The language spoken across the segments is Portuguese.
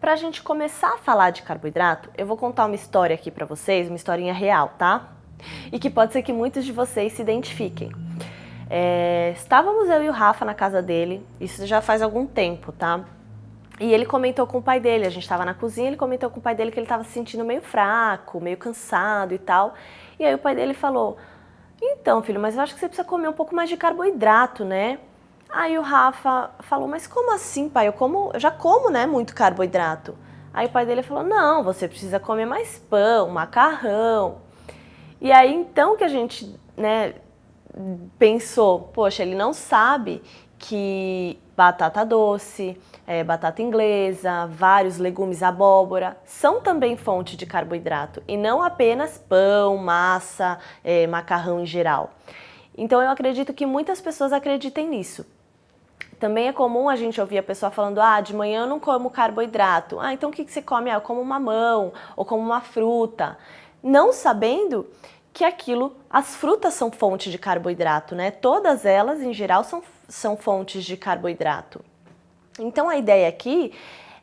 Pra gente começar a falar de carboidrato, eu vou contar uma história aqui pra vocês, uma historinha real, tá? E que pode ser que muitos de vocês se identifiquem. Estávamos eu e o Rafa na casa dele, isso já faz algum tempo, tá? E ele comentou com o pai dele, a gente estava na cozinha, ele comentou com o pai dele que ele estava se sentindo meio fraco, meio cansado e tal. E aí o pai dele falou, então filho, mas eu acho que você precisa comer um pouco mais de carboidrato, né? Aí o Rafa falou, mas como assim, pai? Eu já como, né, muito carboidrato. Aí o pai dele falou, não, você precisa comer mais pão, macarrão. E aí então que a gente, né, pensou, poxa, ele não sabe que batata doce, batata inglesa, vários legumes, abóbora, são também fonte de carboidrato e não apenas pão, massa, macarrão em geral. Então eu acredito que muitas pessoas acreditem nisso. Também é comum a gente ouvir a pessoa falando, de manhã eu não como carboidrato. Então o que você come? Eu como mamão ou como uma fruta. Não sabendo que as frutas são fonte de carboidrato, né? Todas elas, em geral, são fontes de carboidrato. Então a ideia aqui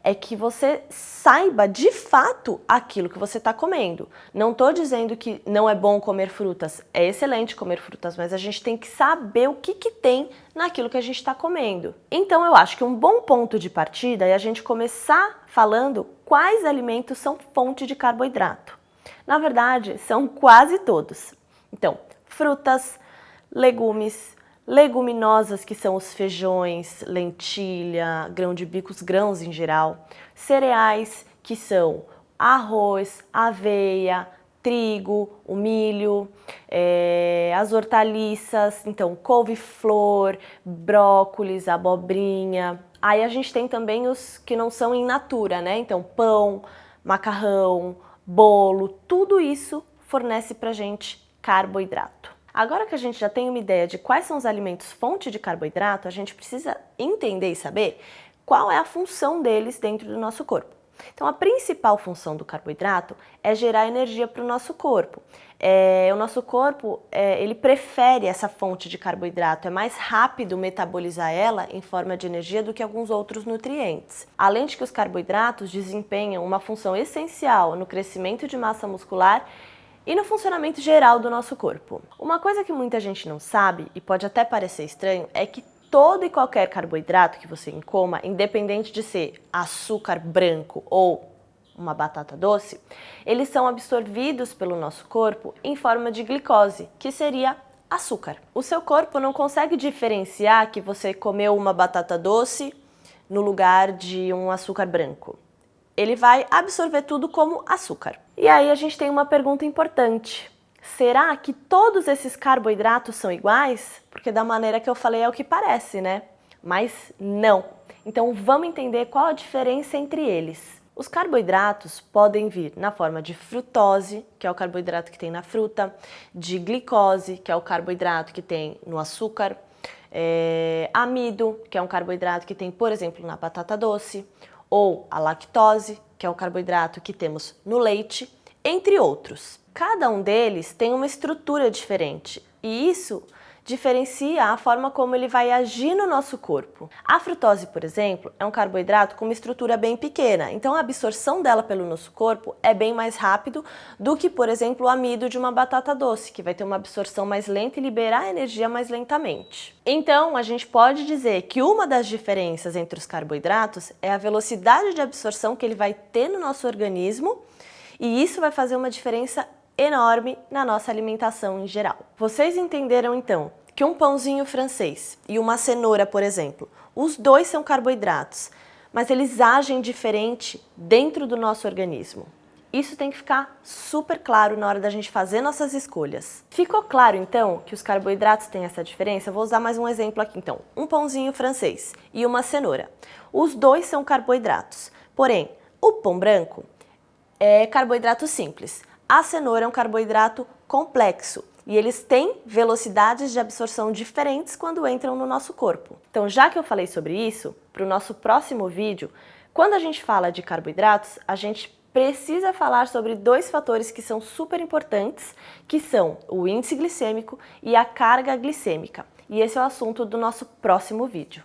é que você saiba de fato aquilo que você está comendo. Não estou dizendo que não é bom comer frutas, é excelente comer frutas, mas a gente tem que saber o que tem naquilo que a gente está comendo. Então eu acho que um bom ponto de partida é a gente começar falando quais alimentos são fonte de carboidrato. Na verdade, são quase todos. Então, frutas, legumes, leguminosas, que são os feijões, lentilha, grão de bico, os grãos em geral, cereais, que são arroz, aveia, trigo, o milho, as hortaliças, então couve-flor, brócolis, abobrinha. Aí a gente tem também os que não são in natura, né? Então pão, macarrão, bolo, tudo isso fornece pra gente carboidrato. Agora que a gente já tem uma ideia de quais são os alimentos fonte de carboidrato, a gente precisa entender e saber qual é a função deles dentro do nosso corpo. Então a principal função do carboidrato é gerar energia para o nosso corpo. O nosso corpo ele prefere essa fonte de carboidrato, é mais rápido metabolizar ela em forma de energia do que alguns outros nutrientes. Além de que os carboidratos desempenham uma função essencial no crescimento de massa muscular e no funcionamento geral do nosso corpo. Uma coisa que muita gente não sabe, e pode até parecer estranho, é que todo e qualquer carboidrato que você coma, independente de ser açúcar branco ou uma batata doce, eles são absorvidos pelo nosso corpo em forma de glicose, que seria açúcar. O seu corpo não consegue diferenciar que você comeu uma batata doce no lugar de um açúcar branco. Ele vai absorver tudo como açúcar. E aí a gente tem uma pergunta importante. Será que todos esses carboidratos são iguais? Porque da maneira que eu falei é o que parece, né? Mas não. Então vamos entender qual a diferença entre eles. Os carboidratos podem vir na forma de frutose, que é o carboidrato que tem na fruta, de glicose, que é o carboidrato que tem no açúcar, amido, que é um carboidrato que tem, por exemplo, na batata doce, ou a lactose, que é o carboidrato que temos no leite, entre outros. Cada um deles tem uma estrutura diferente e isso diferencia a forma como ele vai agir no nosso corpo. A frutose, por exemplo, é um carboidrato com uma estrutura bem pequena, então a absorção dela pelo nosso corpo é bem mais rápido do que, por exemplo, o amido de uma batata doce, que vai ter uma absorção mais lenta e liberar a energia mais lentamente. Então, a gente pode dizer que uma das diferenças entre os carboidratos é a velocidade de absorção que ele vai ter no nosso organismo, e isso vai fazer uma diferença enorme na nossa alimentação em geral. Vocês entenderam então que um pãozinho francês e uma cenoura, por exemplo, os dois são carboidratos, mas eles agem diferente dentro do nosso organismo. Isso tem que ficar super claro na hora da gente fazer nossas escolhas. Ficou claro então que os carboidratos têm essa diferença? Eu vou usar mais um exemplo aqui então. Um pãozinho francês e uma cenoura. Os dois são carboidratos, porém o pão branco é carboidrato simples. A cenoura é um carboidrato complexo e eles têm velocidades de absorção diferentes quando entram no nosso corpo. Então, já que eu falei sobre isso, para o nosso próximo vídeo, quando a gente fala de carboidratos, a gente precisa falar sobre dois fatores que são super importantes, que são o índice glicêmico e a carga glicêmica. E esse é o assunto do nosso próximo vídeo.